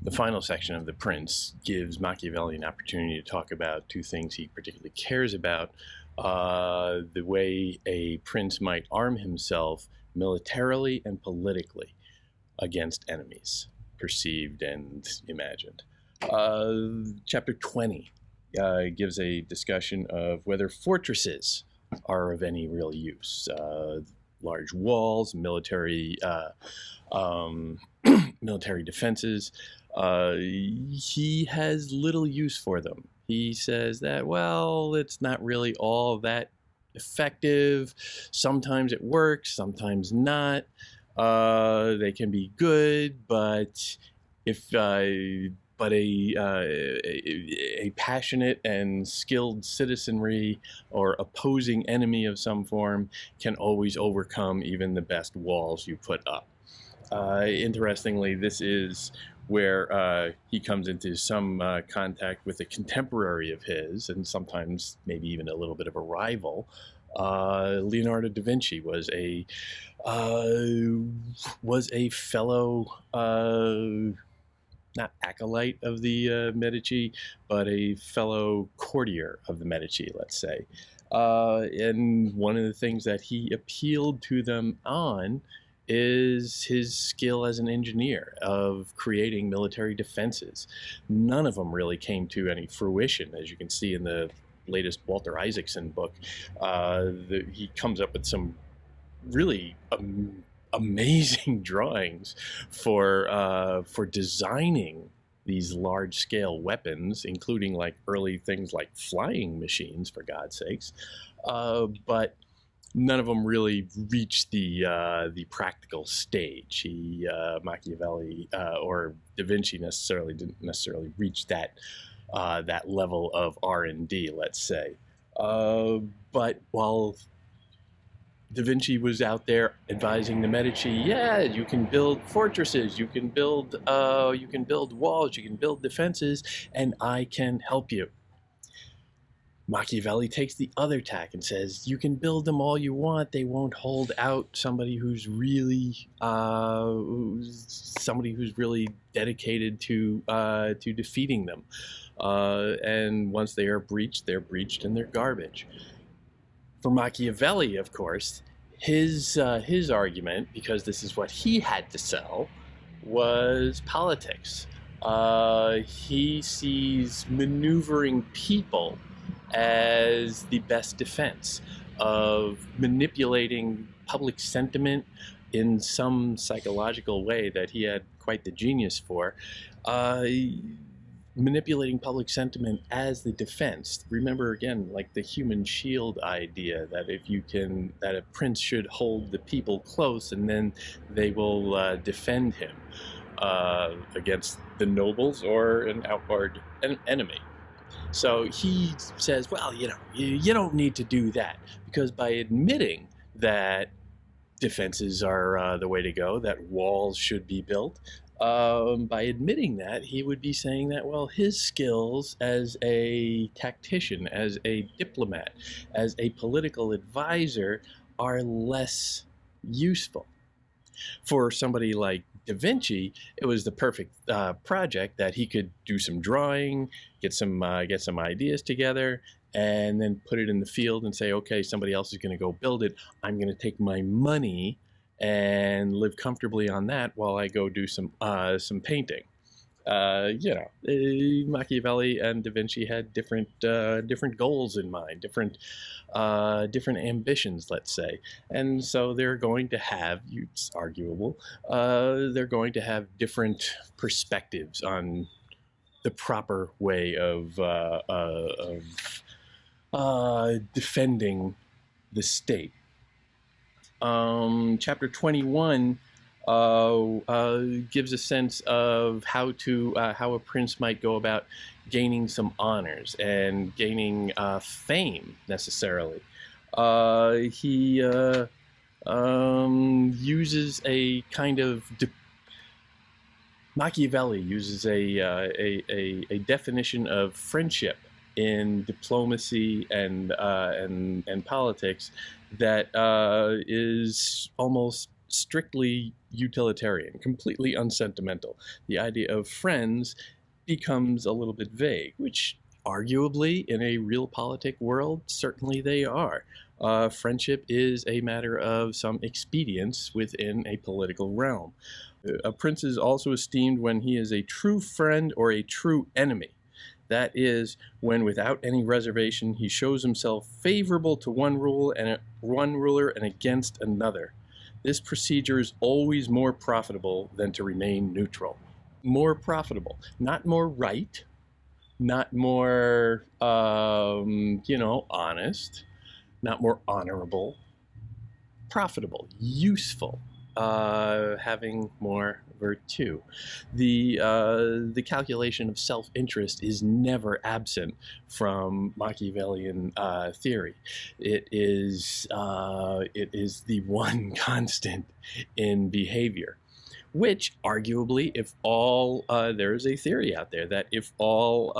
The final section of The Prince gives Machiavelli an opportunity to talk about two things he particularly cares about: the way a prince might arm himself militarily and politically against enemies, perceived and imagined. Chapter 20 gives a discussion of whether fortresses are of any real use. Large walls, military military defenses. He has little use for them. He says that, well, it's not really all that effective. Sometimes it works, sometimes not. They can be good, but if a passionate and skilled citizenry or opposing enemy of some form can always overcome even the best walls you put up. Interestingly, this is where he comes into some contact with a contemporary of his, and sometimes maybe even a little bit of a rival. Leonardo da Vinci was a fellow, not acolyte of the Medici, but a fellow courtier of the Medici, let's say. And one of the things that he appealed to them on is his skill as an engineer of creating military defenses. None of them really came to any fruition, as you can see in the latest Walter Isaacson book. He comes up with some really amazing drawings for designing these large-scale weapons, including like early things like flying machines, for God's sakes. But none of them really reached the practical stage. Machiavelli or Da Vinci didn't necessarily reach that level of R&D, let's say. But while Da Vinci was out there advising the Medici, yeah, you can build fortresses, you can build walls, you can build defenses, and I can help you. Machiavelli takes the other tack and says, you can build them all you want, they won't hold out somebody who's really dedicated to defeating them. And once they are breached, and they're garbage. For Machiavelli, of course, his argument, because this is what he had to sell, was politics. He sees maneuvering people as the best defense, of manipulating public sentiment in some psychological way that he had quite the genius for. Manipulating public sentiment as the defense. Remember, again, like the human shield idea, that that a prince should hold the people close and then they will defend him against the nobles or an outward enemy. So he says, well, you don't need to do that, because by admitting that defenses are the way to go, that walls should be built, by admitting that, he would be saying that, well, his skills as a tactician, as a diplomat, as a political advisor are less useful. For somebody like Da Vinci, it was the perfect project that he could do some drawing, get some ideas together, and then put it in the field and say, okay, somebody else is going to go build it. I'm going to take my money and live comfortably on that while I go do some painting. Machiavelli and Da Vinci had different goals in mind, different ambitions, let's say, and so they're going to have, it's arguable, they're going to have different perspectives on the proper way of defending the state. Chapter 21 gives a sense of how a prince might go about gaining some honors and gaining fame, necessarily. He uses a kind of Machiavelli uses a definition of friendship in diplomacy and politics that is almost strictly utilitarian, completely unsentimental. The idea of friends becomes a little bit vague, which arguably in a realpolitik world, certainly they are. Friendship is a matter of some expedience within a political realm. A prince is also esteemed when he is a true friend or a true enemy. That is, when without any reservation he shows himself favorable to one ruler and against another. This procedure is always more profitable than to remain neutral. More profitable, not more right, not more, honest, not more honorable, profitable, useful, having more virtue. The calculation of self-interest is never absent from Machiavellian theory. It is the one constant in behavior. Which, arguably, if all there is a theory out there that if all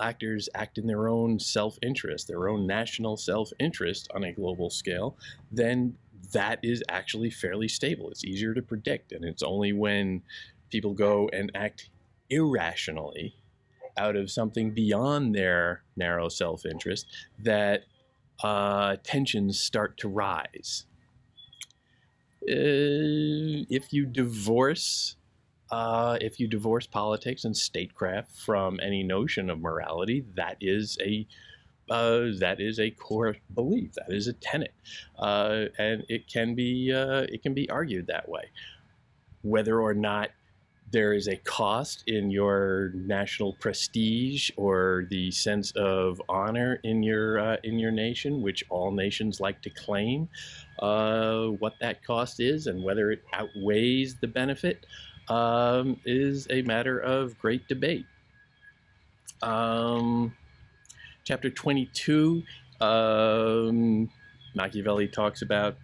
actors act in their own self-interest, their own national self-interest on a global scale, then that is actually fairly stable. It's easier to predict, and it's only when people go and act irrationally out of something beyond their narrow self-interest that tensions start to rise. If you divorce politics and statecraft from any notion of morality, that is a core belief. That is a tenet, and it can be argued that way. Whether or not there is a cost in your national prestige or the sense of honor in your nation, which all nations like to claim, what that cost is and whether it outweighs the benefit is a matter of great debate. Chapter 22, Machiavelli talks about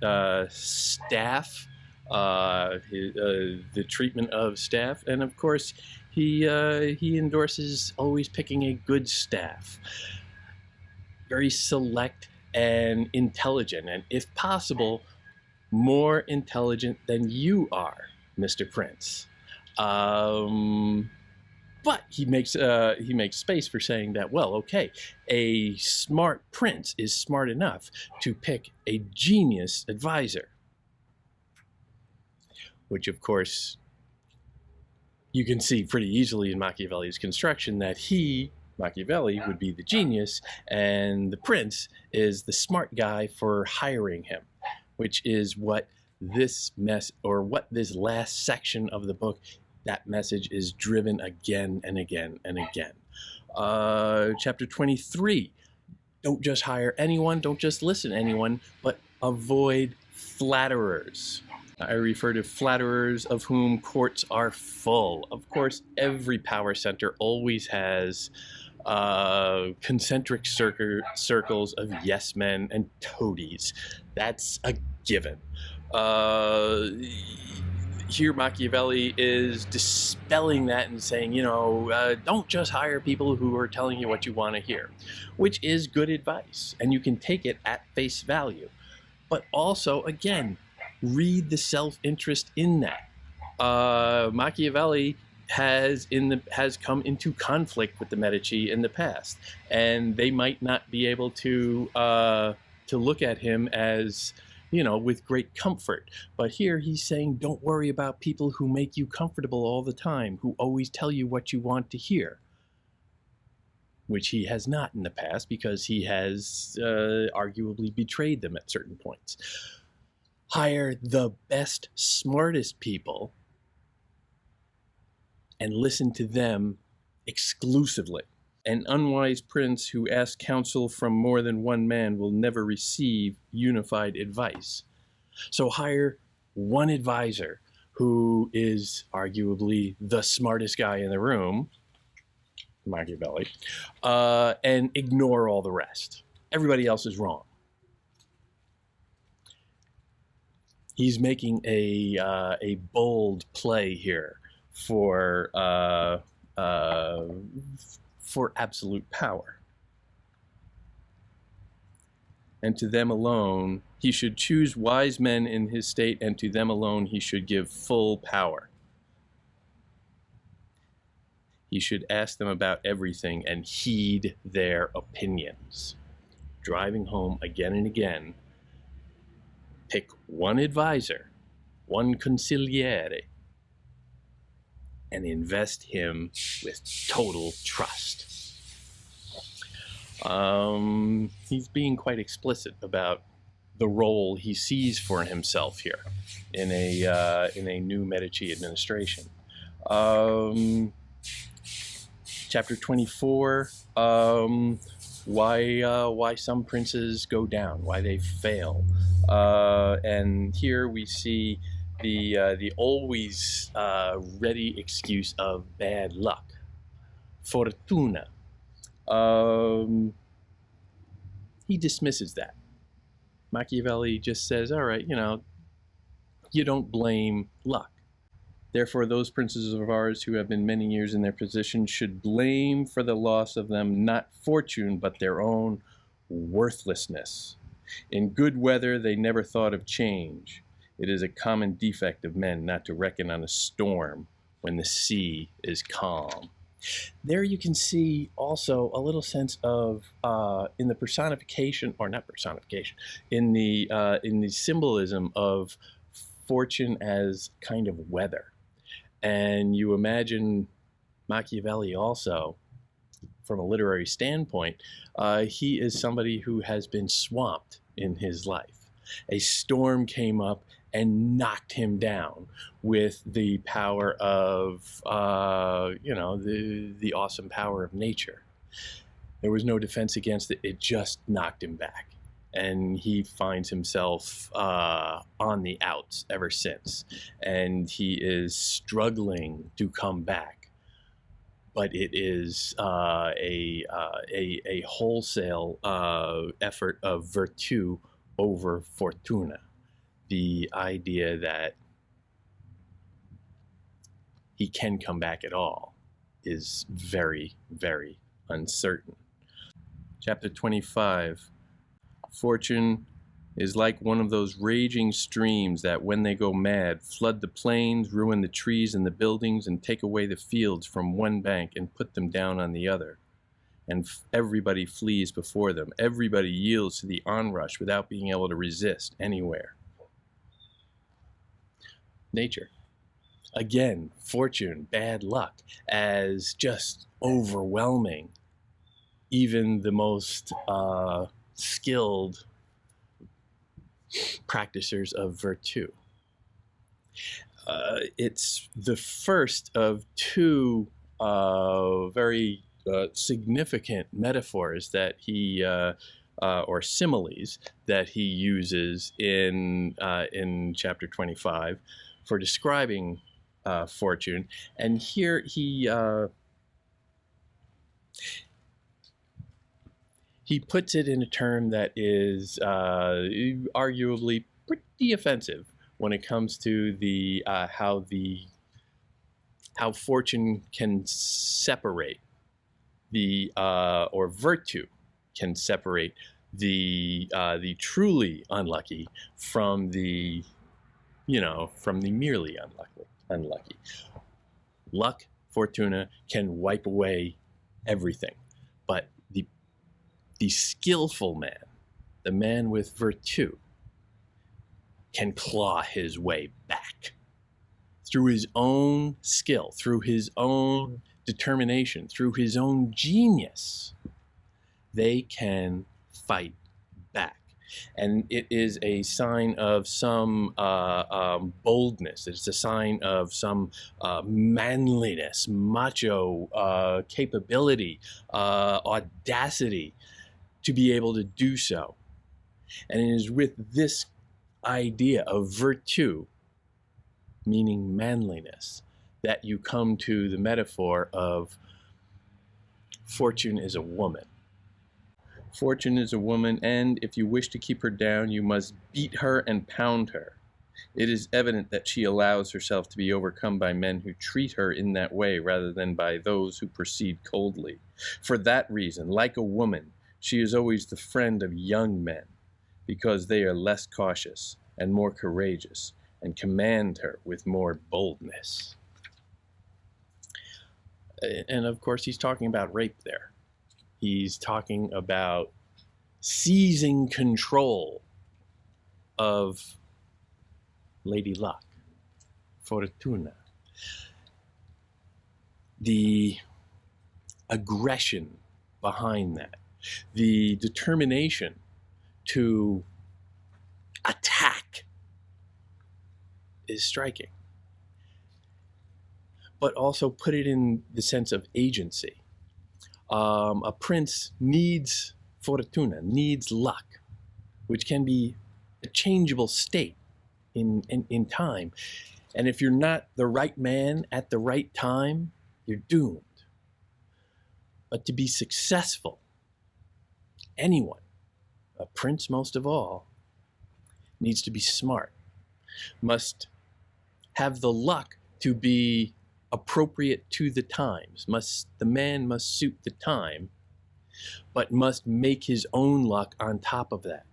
staff, the treatment of staff, and of course he endorses always picking a good staff, very select and intelligent, and if possible more intelligent than you are, Mr. Prince. But he makes space for saying that, well, okay, a smart prince is smart enough to pick a genius advisor. Which, of course, you can see pretty easily in Machiavelli's construction that Machiavelli, would be the genius, and the prince is the smart guy for hiring him, which is what this last section of the book, that message is driven again and again and again. Chapter 23, don't just hire anyone, don't just listen to anyone, but avoid flatterers. I refer to flatterers of whom courts are full. Of course, every power center always has concentric circles of yes men and toadies. That's a given. Here Machiavelli is dispelling that and saying, don't just hire people who are telling you what you want to hear, which is good advice, and you can take it at face value. But also, again, read the self-interest in that. Machiavelli has come into conflict with the Medici in the past, and they might not be able to look at him as, with great comfort. But here he's saying, don't worry about people who make you comfortable all the time, who always tell you what you want to hear. Which he has not in the past, because he has arguably betrayed them at certain points. Hire the best, smartest people and listen to them exclusively. An unwise prince who asks counsel from more than one man will never receive unified advice. So hire one advisor who is arguably the smartest guy in the room, Machiavelli, and ignore all the rest. Everybody else is wrong. He's making a bold play here for absolute power. and to them alone he should choose wise men in his state, and to them alone he should give full power. He should ask them about everything and heed their opinions. Driving home again and again, pick one advisor, one consigliere, and invest him with total trust. He's being quite explicit about the role he sees for himself here in a new Medici administration. Chapter 24, why some princes go down, why they fail, and here we see the always ready excuse of bad luck, fortuna. He dismisses that. Machiavelli just says, all right, you don't blame luck. Therefore, those princes of ours who have been many years in their position should blame for the loss of them not fortune, but their own worthlessness. In good weather, they never thought of change. It is a common defect of men not to reckon on a storm when the sea is calm. There you can see also a little sense of, in the personification, or not personification, in the symbolism of fortune as kind of weather. And you imagine Machiavelli also, from a literary standpoint, he is somebody who has been swamped in his life. A storm came up and knocked him down with the power of, the awesome power of nature. There was no defense against it. It just knocked him back. And he finds himself on the outs ever since. And he is struggling to come back. But it is a wholesale effort of virtue over fortuna. The idea that he can come back at all is very, very uncertain. Chapter 25. Fortune is like one of those raging streams that, when they go mad, flood the plains, ruin the trees and the buildings, and take away the fields from one bank and put them down on the other. And everybody flees before them. Everybody yields to the onrush without being able to resist anywhere. Nature. Again, fortune, bad luck, as just overwhelming even the most skilled practicers of virtue. It's the first of two very significant metaphors that he, or similes, that he uses in chapter 25 for describing fortune. And here he puts it in a term that is arguably pretty offensive when it comes to the how fortune can separate the or virtue can separate the truly unlucky from the merely unlucky. Luck, fortuna can wipe away everything, but the skillful man, the man with virtue, can claw his way back through his own skill, through his own determination, through his own genius. They can fight back. And it is a sign of some boldness. It's a sign of some manliness, macho capability, audacity to be able to do so. And it is with this idea of virtue, meaning manliness, that you come to the metaphor of fortune is a woman. Fortune is a woman, and if you wish to keep her down, you must beat her and pound her. It is evident that she allows herself to be overcome by men who treat her in that way rather than by those who proceed coldly. For that reason, like a woman, she is always the friend of young men. because they are less cautious and more courageous, and command her with more boldness. And of course, he's talking about rape there. He's talking about seizing control of Lady Luck, Fortuna. The aggression behind that, the determination to attack is striking. But also put it in the sense of agency. A prince needs Fortuna, needs luck, which can be a changeable state in time. And if you're not the right man at the right time, you're doomed. But to be successful, anyone, a prince most of all, needs to be smart, must have the luck to be appropriate to the times. The man must suit the time, but must make his own luck on top of that.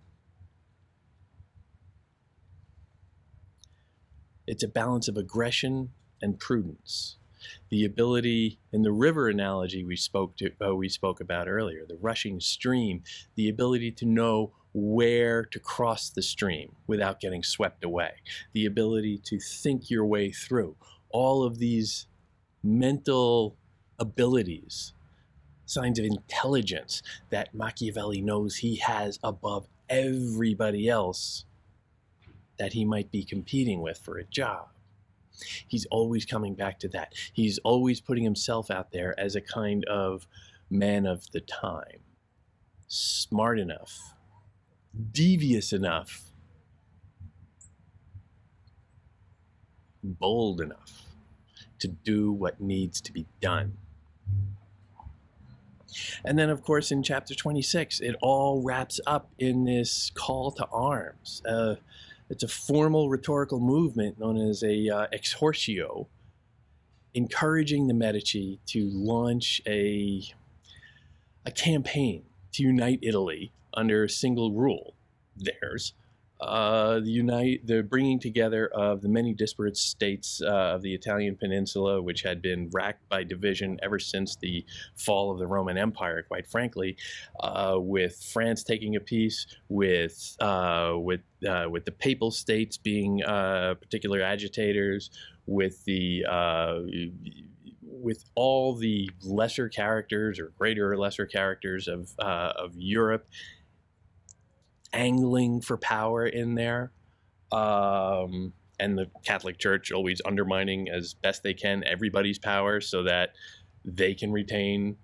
It's a balance of aggression and prudence. The ability, in the river analogy we spoke about earlier, the rushing stream, the ability to know where to cross the stream without getting swept away, the ability to think your way through. All of these mental abilities, signs of intelligence that Machiavelli knows he has above everybody else that he might be competing with for a job. He's always coming back to that. He's always putting himself out there as a kind of man of the time. Smart enough, devious enough, bold enough to do what needs to be done. And then, of course, in chapter 26, it all wraps up in this call to arms. It's a formal rhetorical movement known as a exhortatio, encouraging the Medici to launch a campaign to unite Italy under a single rule, theirs. The bringing together of the many disparate states of the Italian peninsula, which had been racked by division ever since the fall of the Roman Empire, quite frankly, with France taking a piece, with the papal states being particular agitators, with all the lesser characters or greater or lesser characters of Europe angling for power in there, and the Catholic Church always undermining as best they can everybody's power so that they can retain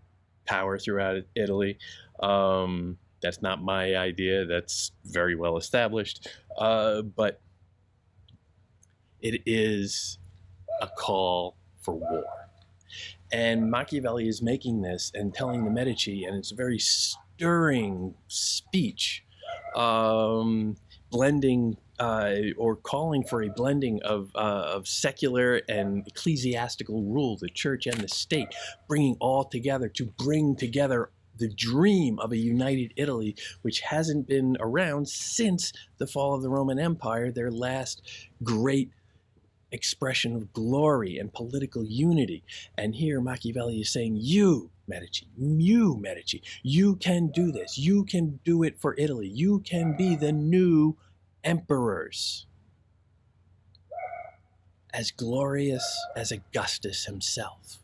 power throughout Italy. That's not my idea. That's very well established. But it is a call for war. And Machiavelli is making this and telling the Medici, and it's a very stirring speech, blending or calling for a blending of secular and ecclesiastical rule, the church and the state, bringing all together to bring together the dream of a united Italy, which hasn't been around since the fall of the Roman Empire, their last great expression of glory and political unity. And here Machiavelli is saying, you Medici, you can do this. You can do it for Italy. You can be the new emperors, as glorious as Augustus himself.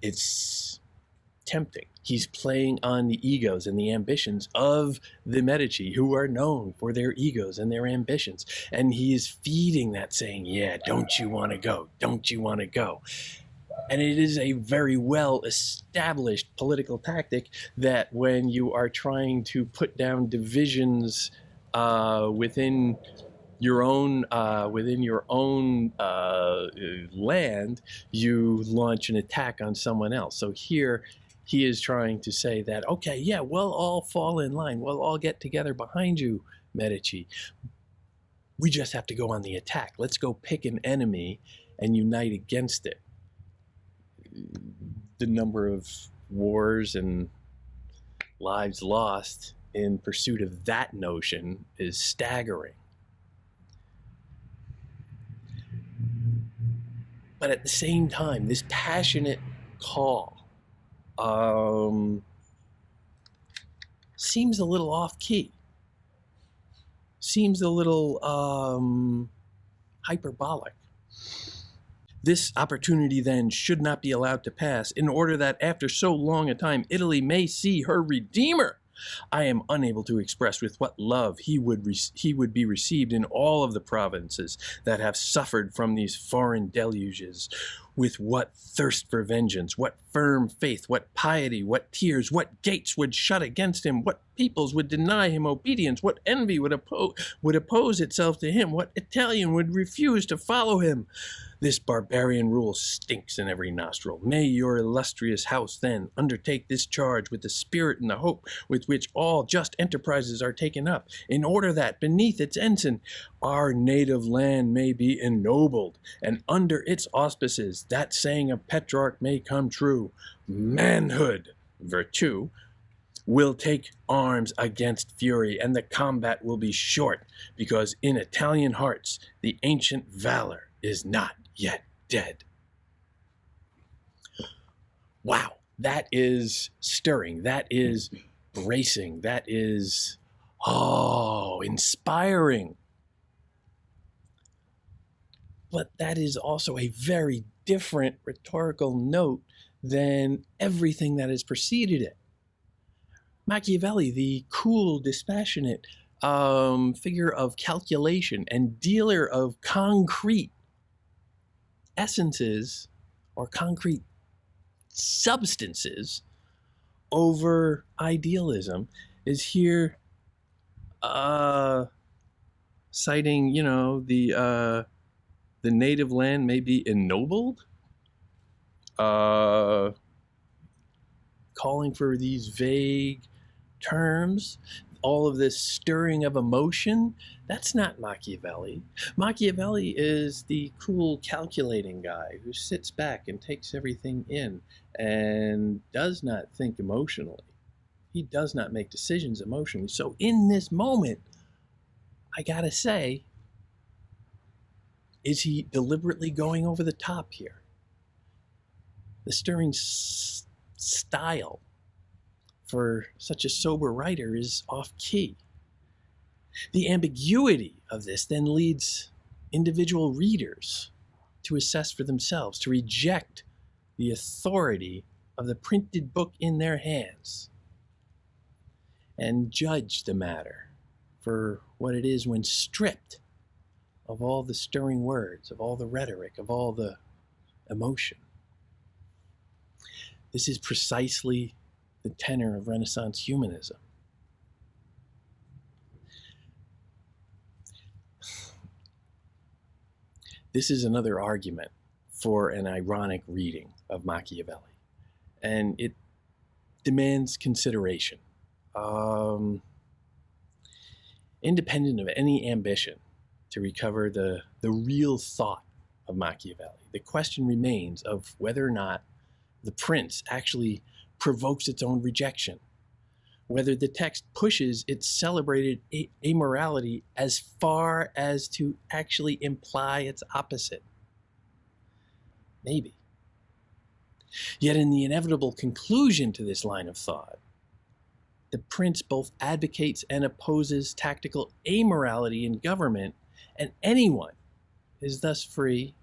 It's tempting. He's playing on the egos and the ambitions of the Medici, who are known for their egos and their ambitions. And he is feeding that, saying, yeah, don't you want to go? Don't you want to go? And it is a very well established political tactic that when you are trying to put down divisions within your own land, you launch an attack on someone else. So here he is trying to say that, okay, yeah, we'll all fall in line. We'll all get together behind you, Medici. We just have to go on the attack. Let's go pick an enemy and unite against it. The number of wars and lives lost in pursuit of that notion is staggering. But at the same time, this passionate call seems a little off key, seems a little hyperbolic. This opportunity then should not be allowed to pass, in order that after so long a time Italy may see her Redeemer. I am unable to express with what love he would be received in all of the provinces that have suffered from these foreign deluges, with what thirst for vengeance, what firm faith, what piety, what tears, what gates would shut against him, what peoples would deny him obedience, what envy would oppose itself to him, what Italian would refuse to follow him. This barbarian rule stinks in every nostril. May your illustrious house, then, undertake this charge with the spirit and the hope with which all just enterprises are taken up, in order that, beneath its ensign, our native land may be ennobled, and under its auspices that saying of Petrarch may come true: manhood, virtue, will take arms against fury, and the combat will be short, because in Italian hearts the ancient valor is not yet dead. Wow, that is stirring. That is bracing. That is, inspiring. But that is also a very different rhetorical note than everything that has preceded it. Machiavelli, the cool, dispassionate figure of calculation and dealer of concrete essences or concrete substances over idealism, is here citing, the native land may be ennobled, calling for these vague terms, all of this stirring of emotion. That's not Machiavelli. Machiavelli is the cool calculating guy who sits back and takes everything in and does not think emotionally. He does not make decisions emotionally. So in this moment, I gotta say, is he deliberately going over the top here? The stirring style for such a sober writer is off key. The ambiguity of this then leads individual readers to assess for themselves, to reject the authority of the printed book in their hands and judge the matter for what it is when stripped of all the stirring words, of all the rhetoric, of all the emotion. This is precisely the tenor of Renaissance humanism. This is another argument for an ironic reading of Machiavelli, and it demands consideration. Independent of any ambition to recover the real thought of Machiavelli, the question remains of whether or not the Prince actually provokes its own rejection, whether the text pushes its celebrated amorality as far as to actually imply its opposite. Maybe. Yet in the inevitable conclusion to this line of thought, the Prince both advocates and opposes tactical amorality in government, and anyone is thus free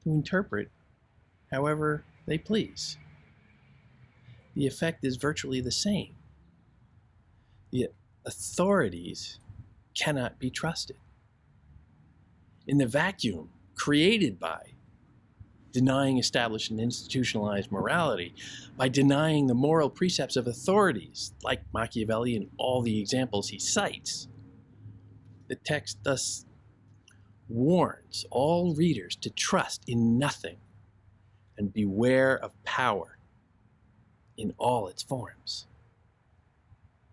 to interpret however they please. The effect is virtually the same. The authorities cannot be trusted. In the vacuum created by denying established and institutionalized morality, by denying the moral precepts of authorities, like Machiavelli and all the examples he cites, the text thus warns all readers to trust in nothing and beware of power in all its forms.